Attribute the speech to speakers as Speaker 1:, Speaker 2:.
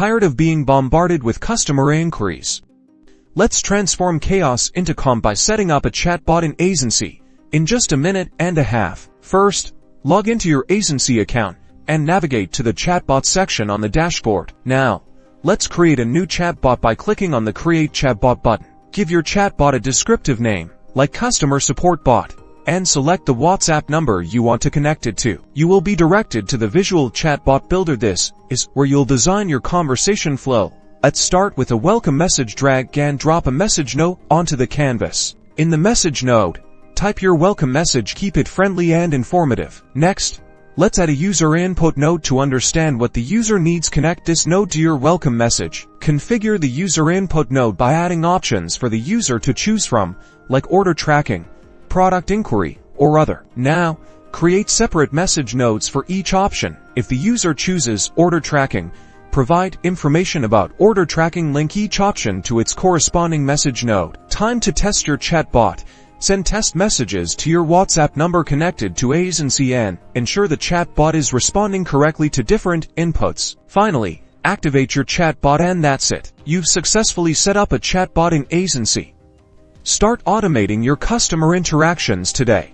Speaker 1: Tired of being bombarded with customer inquiries? Let's transform chaos into calm by setting up a chatbot in Aisensy in just a minute and a half. First, log into your Aisensy account and navigate to the chatbot section on the dashboard. Now, let's create a new chatbot by clicking on the Create Chatbot button. Give your chatbot a descriptive name, like Customer Support Bot, and select the WhatsApp number you want to connect it to. You will be directed to the Visual Chatbot Builder. This is where you'll design your conversation flow. Let's start with a welcome message. Drag and drop a message note onto the canvas. In the message node, type your welcome message. Keep it friendly and informative. Next, let's add a user input node to understand what the user needs. Connect this node to your welcome message. Configure the user input node by adding options for the user to choose from, like order tracking, product inquiry, or other. Now, create separate message nodes for each option. If the user chooses order tracking, provide information about order tracking. Link each option to its corresponding message node. Time to test your chatbot. Send test messages to your WhatsApp number connected to Aisensy and ensure the chatbot is responding correctly to different inputs. Finally, activate your chatbot and that's it. You've successfully set up a chatbot in Aisensy. Start automating your customer interactions today.